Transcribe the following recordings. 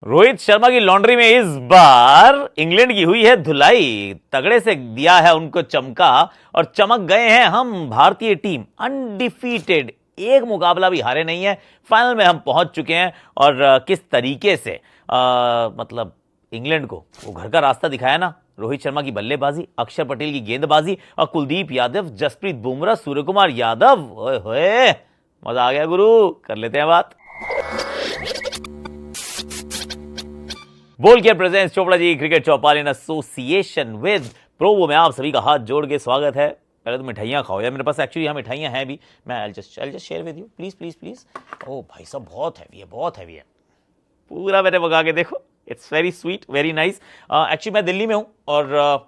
रोहित शर्मा की लॉन्ड्री में इस बार इंग्लैंड की हुई है धुलाई। तगड़े से दिया है उनको चमका और चमक गए हैं हम। भारतीय टीम अनडिफीटेड, एक मुकाबला भी हारे नहीं है। फाइनल में हम पहुंच चुके हैं और किस तरीके से मतलब इंग्लैंड को वो घर का रास्ता दिखाया ना। रोहित शर्मा की बल्लेबाजी, अक्षर पटेल की गेंदबाजी और कुलदीप यादव, जसप्रीत बुमराह, सूर्यकुमार यादव, ओए होए मजा आ गया गुरु। कर लेते हैं बात। बोल care presents Chopra ji cricket Chaupal in association with Provo में आप सभी का हाथ जोड़ के स्वागत है। पहले तो मिठाइयाँ खाओ यार, मेरे पास एक्चुअली यहाँ मिठाइयाँ हैं भी। मैं I just share with you, please please please. ओ भाई साहब बहुत हैवी है, बहुत हैवी है। पूरा मैंने मंगा के देखो, it's very sweet, very nice. Actually मैं दिल्ली में हूँ और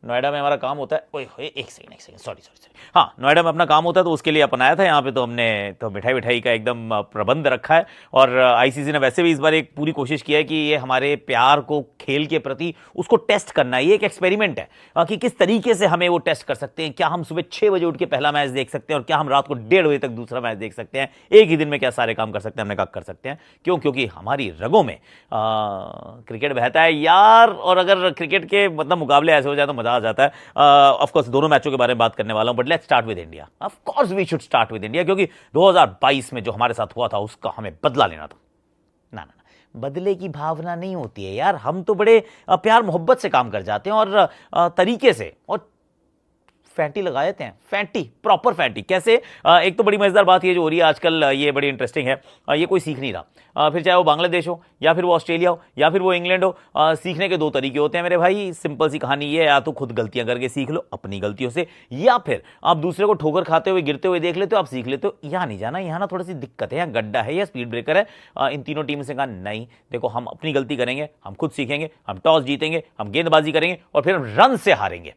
नोएडा में हमारा काम होता है। ओए होए एक सेकंड सॉरी सॉरी सॉरी। हाँ, नोएडा में अपना काम होता है तो उसके लिए अपन आया था यहाँ पे। तो हमने तो मिठाई विठाई का एकदम प्रबंध रखा है और आईसीसी ने वैसे भी इस बार एक पूरी कोशिश की है कि ये हमारे प्यार को खेल के प्रति उसको टेस्ट करना है। ये एक एक्सपेरिमेंट है कि किस तरीके से हमें वो टेस्ट कर सकते हैं। क्या हम सुबह 6 बजे उठ के पहला मैच देख सकते हैं और क्या हम रात को 1:30 बजे तक दूसरा मैच देख सकते हैं। एक ही दिन में क्या सारे काम कर सकते हैं? हमने कहा कर सकते हैं। क्यों? क्योंकि हमारी रगों में क्रिकेट बहता है यार। और अगर क्रिकेट के मतलब मुकाबले ऐसे हो जाए तो मजा आ जाता है। ऑफ कोर्स दोनों मैचों के बारे में बात करने वाला हूं, but let's start with India. Of course we should start with India, क्योंकि 2022 में जो हमारे साथ हुआ था उसका हमें बदला लेना था। ना ना ना, बदले की भावना नहीं होती है यार। हम तो बड़े प्यार मोहब्बत से काम कर जाते हैं और तरीके से, और फैंटी लगा देते हैं। फैंटी, प्रॉपर फैंटी। कैसे? एक तो बड़ी मजेदार बात ये जो हो रही है आजकल, ये बड़ी इंटरेस्टिंग है। ये कोई सीख नहीं रहा। फिर चाहे वो बांग्लादेश हो या फिर वो ऑस्ट्रेलिया हो या फिर वो इंग्लैंड हो, सीखने के दो तरीके होते हैं मेरे भाई। सिंपल सी कहानी ये है, या तो खुद गलतियां करके सीख लो अपनी गलतियों से, या फिर आप दूसरे को ठोकर खाते हुए गिरते हुए देख लेते हो, आप सीख लेते हो। यहाँ नहीं जाना, यहाँ ना थोड़ी सी दिक्कत है, यहाँ गड्ढा है या स्पीड ब्रेकर है। इन तीनों टीम से कहा नहीं, देखो हम अपनी गलती करेंगे, हम खुद सीखेंगे, हम टॉस जीतेंगे, हम गेंदबाजी करेंगे और फिर हम रन से हारेंगे।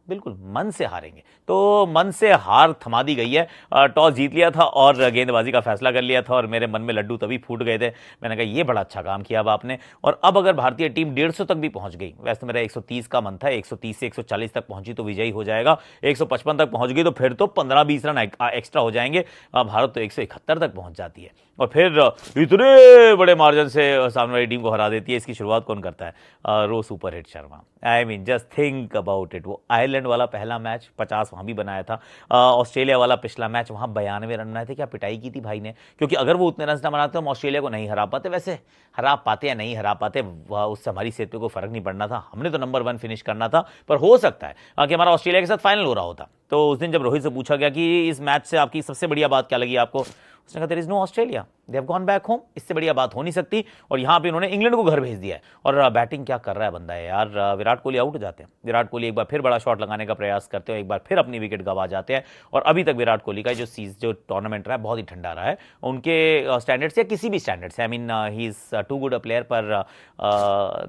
बिल्कुल मन से हारेंगे। तो मन से हार थमा दी गई है। टॉस जीत लिया था और गेंदबाजी का फैसला कर लिया था और मेरे मन में लड्डू तभी फूट गए थे। मैंने कहा ये बड़ा अच्छा काम किया अब आपने। और अब अगर भारतीय टीम 150 तक भी पहुंच गई, वैसे तो मेरा 130 का मन था, 130 से 140 तक पहुंची तो विजयी हो जाएगा। 155 तक पहुंच गई तो फिर तो 15-20 रन एक्स्ट्रा हो जाएंगे। भारत तो 171 तक पहुंच जाती है और फिर इतने बड़े मार्जिन से सामने वाली टीम को हरा देती है। इसकी शुरुआत कौन करता है? Ro super hit Sharma. I mean just think about it. वो आयरलैंड वाला पहला मैच 50 वहां भी बनाया था। ऑस्ट्रेलिया वाला पिछला मैच, वहां 92 रन बनाए थे। क्या पिटाई की थी भाई ने, क्योंकि अगर वो उतने रन ना बनाते तो हम ऑस्ट्रेलिया को नहीं हरा पाते। वैसे हरा पाते या नहीं हरा पाते उससे हमारी सेहत को फर्क नहीं पड़ना था। हमने तो नंबर 1 फिनिश करना था। पर हो सकता है कि हमारा ऑस्ट्रेलिया के साथ फाइनल हो रहा होता। तो उस दिन जब रोहित से पूछा गया कि इस मैच से आपकी सबसे बढ़िया बात क्या लगी आपको, उसने कहा there is no Australia, they have gone back home. इससे बढ़िया बात हो नहीं सकती। और यहां पे उन्होंने इंग्लैंड को घर भेज दिया है। और बैटिंग क्या कर रहा है बंदा है यार। विराट कोहली आउट हो जाते हैं। विराट कोहली एक बार फिर बड़ा शॉट लगाने का प्रयास करते हैं, एक बार फिर अपनी विकेट गंवा जाते हैं। और अभी तक विराट कोहली का जो टूर्नामेंट रहा है बहुत ही ठंडा रहा है उनके स्टैंडर्ड्स या किसी भी स्टैंडर्ड से। I mean he is too good a player, पर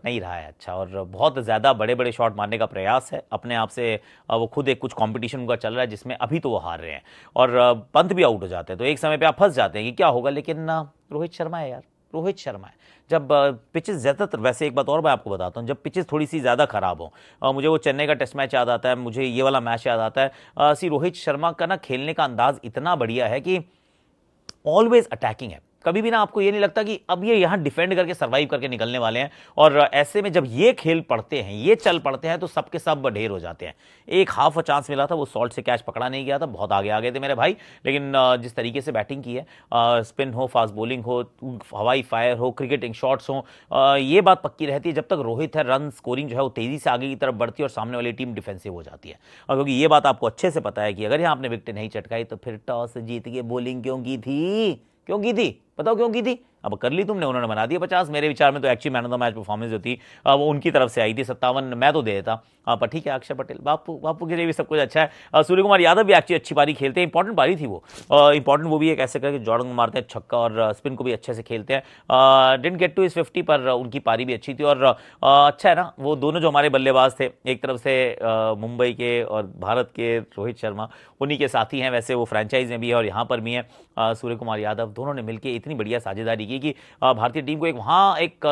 नहीं रहा है अच्छा। और बहुत ज़्यादा बड़े बड़े शॉट मारने का प्रयास है अपने आप से। वो खुद एक कुछ कॉम्पिटिशन उनका चल रहा है जिसमें अभी तो वो हार रहे हैं और पंत भी आउट हो जाते हैं। तो एक समय पे आप फंस जाते हैं कि क्या होगा। लेकिन रोहित शर्मा है यार, रोहित शर्मा है। जब पिचेस ज़्यादातर, वैसे एक बात और मैं आपको बताता हूँ, जब पिचेस थोड़ी सी ज़्यादा खराब हो, मुझे वो चेन्नई का टेस्ट मैच याद आता है, मुझे ये वाला मैच याद आता है। रोहित शर्मा का ना खेलने का अंदाज इतना बढ़िया है कि ऑलवेज अटैकिंग है। कभी भी ना आपको ये नहीं लगता कि अब ये यहां डिफेंड करके सर्वाइव करके निकलने वाले हैं। और ऐसे में जब ये खेल पड़ते हैं, ये चल पड़ते हैं, तो सबके सब ढेर हो जाते हैं। एक हाफ अ चांस मिला था, वो सॉल्ट से कैच पकड़ा नहीं गया था, बहुत आगे आ गए थे मेरे भाई। लेकिन जिस तरीके से बैटिंग की है, स्पिन हो, फास्ट बॉलिंग हो, हवाई फायर हो, क्रिकेटिंग शॉट्स हो, ये बात पक्की रहती है जब तक रोहित है, रन स्कोरिंग जो है वो तेजी से आगे की तरफ बढ़ती है और सामने वाली टीम डिफेंसिव हो जाती है। और क्योंकि ये बात आपको अच्छे से पता है कि अगर यहाँ आपने विकेट नहीं चटकाई तो फिर टॉस जीत के बॉलिंग क्यों की थी? क्यों की थी? बताओ क्यों की थी? अब कर ली तुमने, उन्होंने बना दिया 50। मेरे विचार में तो actually man of the match performance जो थी वो उनकी तरफ से आई थी। 57 मैं तो दे देता, पर ठीक है। अक्षर पटेल बापू के लिए भी सब कुछ अच्छा है। सूर्यकुमार यादव भी एक्चुअली अच्छी पारी खेलते हैं, इंपॉर्टेंट पारी थी वो। इंपॉर्टेंट वो भी एक ऐसे करके जॉर्डन मारते हैं छक्का और स्पिन को भी अच्छे से खेलते हैं। डिडंट गेट टू इस 50, पर उनकी पारी भी अच्छी थी। और अच्छा है ना, वो दोनों जो हमारे बल्लेबाज थे, एक तरफ से मुंबई के और भारत के रोहित शर्मा, उन्हीं के साथी हैं। वैसे वो फ्रेंचाइज में भी है और यहाँ पर भी हैं। सूर्यकुमार यादव, दोनों ने मिलकर इतनी बढ़िया साझेदारी की कि भारतीय टीम को एक वहाँ एक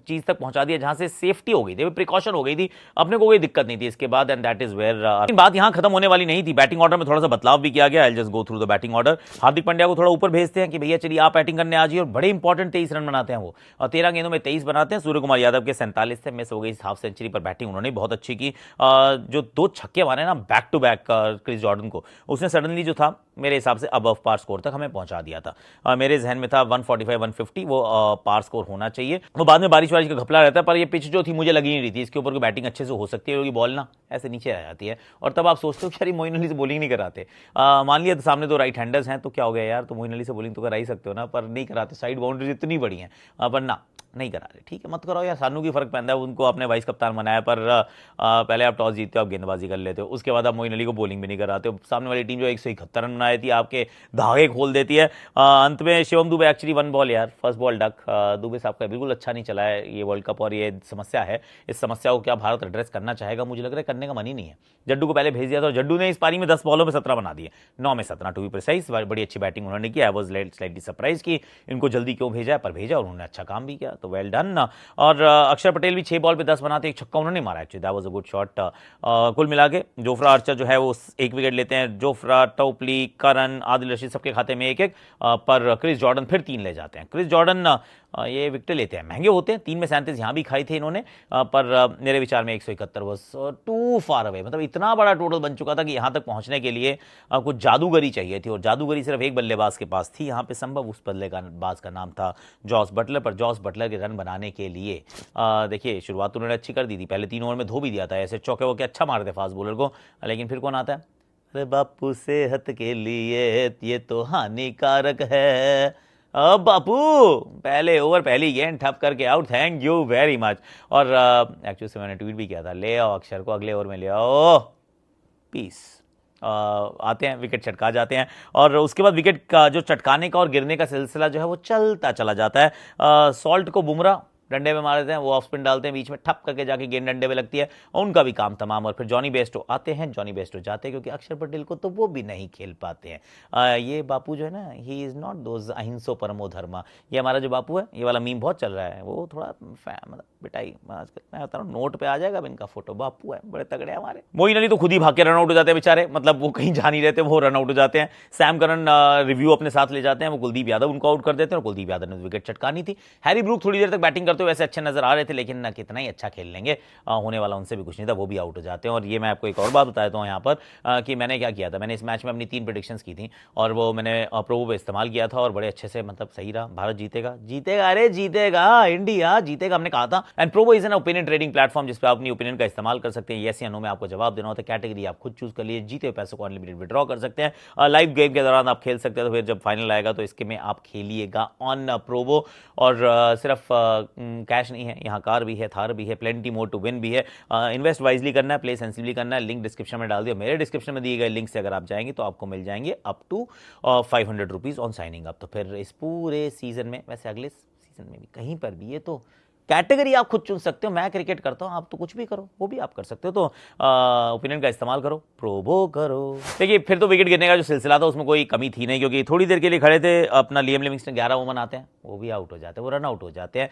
चीज़ तक पहुंचा दिया जहां से सेफ्टी हो गई थी, प्रिकॉशन हो गई थी, अपने को कोई दिक्कत नहीं थी इसके बाद। एंड दैट इज वेयर बात यहाँ खत्म होने वाली नहीं थी। बैटिंग ऑर्डर में थोड़ा सा बदलाव भी किया गया। I just go through the batting order. Hardik Pandya को थोड़ा ऊपर भेजते हैं कि भैया चलिए आप बैटिंग करने आ जाइए, और बड़े इंपॉर्टेंट 23 रन बनाते हैं वो, और 13 गेंदों में 23 बनाते हैं। सूर्य कुमार यादव के 47 थे, मिस हो गई हाफ सेंचुरी पर बैटिंग उन्होंने बहुत अच्छी की। जो 2 छक्के मारे ना back to back Chris Jordan को, उसने सडनली जो था मेरे हिसाब से अबव पार स्कोर तक हमें पहुंचा दिया था। मेरे जहन में था 145 150 वो पार स्कोर होना चाहिए। वो बाद में बारिश वारिश का घपला रहता है, पर ये पिच जो थी मुझे लगी नहीं रही थी इसके ऊपर कोई बैटिंग अच्छे से हो सकती है, क्योंकि बॉल ना ऐसे नीचे आ जाती है, और तब आप सोचते हो कि यार मोइन अली से बॉलिंग नहीं कराते। मान लिया तो सामने तो राइट हैंडर्स हैं, तो क्या हो गया यार, तो मोइन अली से बॉलिंग तो करा ही सकते हो ना, पर नहीं कराते। साइड बाउंड्रीज इतनी बड़ी हैं, पर ना नहीं करा रहे। ठीक है, मत कराओ यार, सानू की फर्क पैदा है, उनको आपने वाइस कप्तान बनाया, पर पहले आप टॉस जीतते हो, आप गेंदबाजी कर लेते हो, उसके बाद आप मोइन अली को बॉलिंग भी नहीं कराते हो। सामने वाली टीम जो 171 रन बनाई थी आपके धागे खोल देती है। अंत में शिवम दुबे एक्चुअली 1 बॉल यार, फर्स्ट बॉल डक। दुबे साहब का बिल्कुल अच्छा नहीं चला है ये वर्ल्ड कप, और ये समस्या है। इस समस्या को क्या भारत एड्रेस करना चाहेगा, मुझे लग रहा है करने का मन ही नहीं है। जड्डू को पहले भेज दिया था, और जड्डू ने इस पारी में 10 बॉलों में 17 बना दिए, 9 में 17 टू बी प्रिसाइज। बड़ी अच्छी बैटिंग उन्होंने की। आई वाज स्लाइटली सरप्राइज कि इनको जल्दी क्यों भेजा, पर भेजा और उन्होंने अच्छा काम भी किया, तो वेल डन। और अक्षर पटेल भी 6 बॉल पे 10 बनाते, एक छक्का उन्होंने मारा actually, that was a good shot. कुल मिला के जोफ्रा आर्चर जो है वो 1 विकेट लेते हैं। जोफ्रा, टोपली, करन, आदिल रशीद सबके खाते में 1-1, पर क्रिस जॉर्डन फिर 3 ले जाते हैं। क्रिस जॉर्डन ये विकेट लेते हैं, महंगे होते हैं, 3 में 37 यहाँ भी खाई थे इन्होंने, पर मेरे विचार में 171 बस टू फार अवे। मतलब इतना बड़ा टोटल बन चुका था कि यहाँ तक पहुँचने के लिए कुछ जादूगरी चाहिए थी, और जादूगरी सिर्फ एक बल्लेबाज के पास थी यहाँ पे संभव। उस बल्लेबाज का नाम था जॉस बटलर। पर जॉस बटलर के रन बनाने के लिए देखिए शुरुआत उन्होंने अच्छी कर दी थी, पहले 3 ओवर में धो भी दिया था, ऐसे चौके वोके अच्छा मारते फास्ट बॉलर को, लेकिन फिर कौन आता है, अरे बापू सेहत के लिए ये तो हानिकारक है। अब बापू पहले ओवर पहली गेंद ठप करके out, thank you very much. और एक्चुअली से मैंने ट्वीट भी किया था, ले आओ अक्षर को अगले ओवर में, ले आओ, पीस। आते हैं, विकेट चटका जाते हैं, और उसके बाद विकेट का जो चटकाने का और गिरने का सिलसिला जो है वो चलता चला जाता है। सॉल्ट को बुमराह डंडे में मार देते हैं, वो ऑफ स्पिन डालते हैं, बीच में ठप करके जाके गेंद डंडे में लगती है, और उनका भी काम तमाम। और फिर जॉनी बेस्टो आते हैं, जॉनी बेस्टो जाते हैं, क्योंकि अक्षर पटेल को तो वो भी नहीं खेल पाते हैं। ये बापू जो है ना, ही इज़ नॉट दोज अहिंसो परमो धर्मा। ये हमारा जो बापू है, ये वाला मीम बहुत चल रहा है, वो थोड़ा मतलब बिटाई आजकल मैं बता रहा हूँ, नोट पे आ जाएगा अब इनका फोटो। बापू है, बड़े तगड़े हमारे। मोइन अली तो खुद ही भाग के रन आउट हो जाते हैं बेचारे, मतलब वो कहीं जा नहीं रहते, वो रन आउट हो जाते हैं। सैम करन रिव्यू अपने साथ ले जाते हैं, वो कुलदीप यादव उनको आउट कर देते हैं, और कुलदीप यादव ने विकेट चटकानी थी। हैरी ब्रूक थोड़ी देर तक बैटिंग करते हुए वैसे अच्छे नजर आ रहे थे, लेकिन ना कितना ही अच्छा खेल लेंगे, होने वाला उनसे भी कुछ नहीं था, वो भी आउट हो जाते हैं। और ये मैं आपको एक और बात बता देता हूँ यहाँ पर, कि मैंने क्या किया था, मैंने इस मैच में अपनी 3 प्रेडिक्शंस की थी, और वो मैंने प्रोबो पे इस्तेमाल किया था, और बड़े अच्छे से मतलब सही रहा। भारत जीतेगा, जीतेगा, अरे जीतेगा, इंडिया जीतेगा, हमने कहा था। And Probo is an opinion trading platform, जिस पर आप अपनी ओपिनियन का इस्तेमाल कर सकते हैं। येस या नो में आपको जवाब देना होता है, कैटेगरी आप खुद चूज कर लिए, जीते हुए पैसों को अनलिमिटेड विड्रॉ कर सकते हैं, लाइव गेम के दौरान आप खेल सकते हैं, तो फिर जब फाइनल आएगा तो इसके में आप खेलिएगा ऑन प्रोबो। और सिर्फ कैश नहीं है, यहाँ कार भी है, थार भी है, प्लेंटी मोर टू विन भी है। इन्वेस्ट वाइजली करना है, प्ले सेंसिबली करना है। लिंक डिस्क्रिप्शन में डाल दिया, मेरे डिस्क्रिप्शन में दिए गए लिंक से अगर आप जाएंगे तो आपको मिल जाएंगे up to 500 rupees on signing up. तो फिर इस पूरे सीजन में, वैसे अगले सीजन में भी कहीं पर भी, ये तो कैटेगरी आप खुद चुन सकते हो। मैं क्रिकेट करता हूं, आप तो कुछ भी करो, वो भी आप कर सकते हो। तो ओपिनियन का इस्तेमाल करो, प्रोबो करो। देखिए फिर तो विकेट गिरने का जो सिलसिला था उसमें कोई कमी थी नहीं, क्योंकि थोड़ी देर के लिए खड़े थे अपना लियम लिविंगस्टन, 11 ओवर आते हैं, वो भी आउट हो जाते हैं, वो रन आउट हो जाते हैं।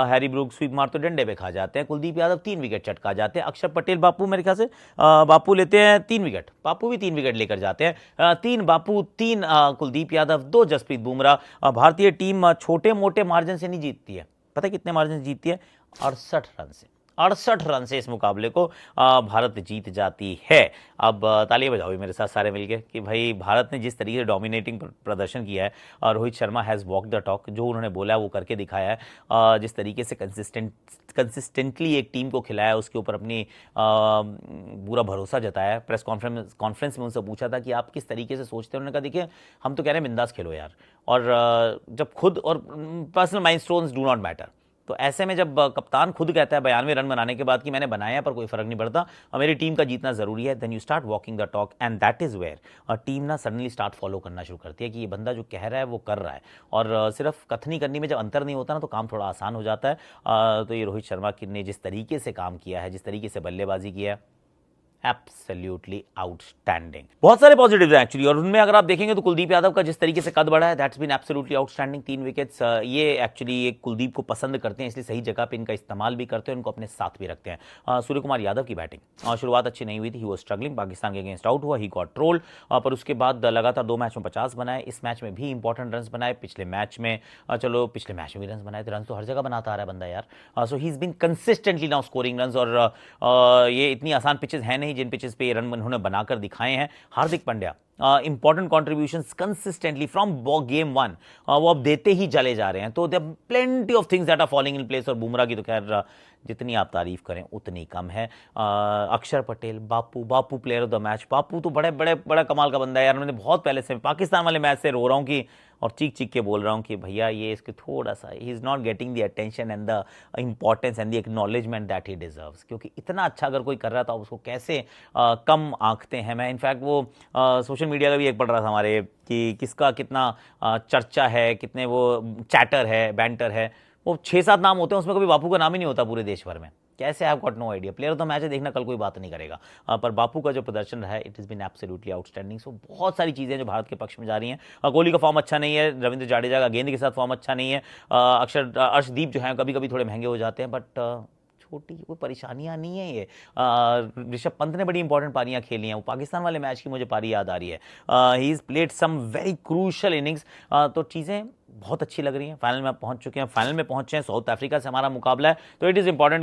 हैरी ब्रूक स्वीप मारते डंडे पे खा जाते हैं, कुलदीप यादव 3 विकेट चटका जाते हैं। अक्षर पटेल बापू मेरे ख्याल से बापू लेते हैं 3 विकेट, बापू भी 3 विकेट लेकर जाते हैं। 3 बापू, 3 कुलदीप यादव, 2 जसप्रीत बुमराह। भारतीय टीम छोटे मोटे मार्जिन से नहीं जीतती है, पता है कितने मार्जिन से जीतती है, 68 रन से। 68 रन से इस मुकाबले को भारत जीत जाती है। अब तालियां बजाओ मेरे साथ सारे मिलके कि भाई भारत ने जिस तरीके से डोमिनेटिंग प्रदर्शन किया है, और Rohit Sharma has walk the talk, जो उन्होंने बोला है वो करके दिखाया है। जिस तरीके से कंसिस्टेंटली एक टीम को खिलाया, उसके ऊपर अपनी पूरा भरोसा जताया। प्रेस कॉन्फ्रेंस में उनसे पूछा था कि आप किस तरीके से सोचते हैं, उन्होंने कहा देखिए हम तो कह रहे हैं बिंदास खेलो यार, और जब खुद, और personal milestones do not matter, तो ऐसे में जब कप्तान खुद कहता है 92 रन बनाने के बाद कि मैंने बनाया पर कोई फर्क नहीं पड़ता और मेरी टीम का जीतना जरूरी है, then you start walking the talk, and that is where team ना सडनली स्टार्ट फॉलो करना शुरू करती है कि ये बंदा जो कह रहा है वो कर रहा है। और सिर्फ कथनी करनी में जब अंतर नहीं होता ना, तो काम थोड़ा आसान हो जाता है। तो ये रोहित शर्मा ने जिस तरीके से काम किया है, जिस तरीके से बल्लेबाजी किया है, एब्सोल्युटली आउटस्टैंडिंग। बहुत सारे पॉजिटिव्स हैं एक्चुअली, और उनमें अगर आप देखेंगे तो कुलदीप यादव का जिस तरीके से कद बढ़ा है, that's been absolutely outstanding. 3 wickets, ये एक्चुअली ये कुलदीप को पसंद करते हैं, इसलिए सही जगह पे इनका इस्तेमाल भी करते हैं, उनको अपने साथ भी रखते हैं। सूर्य कुमार यादव की बैटिंग शुरुआत अच्छी नहीं हुई थी, ही वाज स्ट्रगलिंग, पाकिस्तान के अगेंस्ट आउट हुआ, ही गॉट ट्रोल्ड, पर उसके बाद लगातार 2 मैच में 50 बनाए, इस मैच में भी इंपॉर्टेंट रन बनाए, पिछले मैच में चलो पिछले मैच में भी रन बनाए थे, रन तो हर जगह बनाता आ रहा है बंदा यार। So he is been consistently now scoring run, और ये इतनी आसान पिचेस हैं नहीं जिन पिचेस पे ये रन उन्होंने बनाकर दिखाए हैं। Hardik Pandya important contributions consistently from game 1 वो अब देते ही चले जा रहे हैं, तो there plenty of things that are falling in place. और बुमराह की तो खैर जितनी आप तारीफ करें उतनी कम है। अक्षर पटेल, बापू प्लेयर ऑफ द मैच। बापू तो बड़ा कमाल का बंदा है यार, मैंने बहुत पहले से पाकिस्तान वाले मैच से रो रहा हूँ कि, और चीख के बोल रहा हूँ कि भैया ये इसके थोड़ा सा he is not getting the attention and the importance and the acknowledgement that he deserves, क्योंकि इतना अच्छा अगर कोई कर रहा था उसको कैसे कम आंकते हैं। मैं इनफैक्ट वो सोशल मीडिया का भी एक पढ़ रहा था हमारे कि किसका कितना चर्चा है, कितने वो चैटर है, बैंटर है, वो 6-7 नाम होते हैं, उसमें कभी बापू का नाम ही नहीं होता पूरे देश भर में। कैसे, I have got no idea. Player तो मैच है, देखना कल कोई बात नहीं करेगा, पर बापू का जो प्रदर्शन रहा है it is been absolutely outstanding. So बहुत सारी चीज़ें जो भारत के पक्ष में जा रही हैं। कोहली का फॉर्म अच्छा नहीं है, रविंद्र जाडेजा का गेंद के साथ फॉर्म अच्छा नहीं है, अर्शदीप जो है कभी कभी थोड़े महंगे हो जाते हैं, बट छोटी कोई परेशानियां नहीं है ये। ऋषभ पंत ने बड़ी इंपॉर्टेंट पारियां खेली हैं, वो पाकिस्तान वाले मैच की मुझे पारी याद आ रही है। He is played some very crucial innings, तो चीज़ें बहुत अच्छी लग रही हैं। फाइनल में पहुंच चुके हैं, फाइनल में पहुंचे हैं, साउथ अफ्रीका से हमारा मुकाबला है, तो इट इज़ इंपॉर्टेंट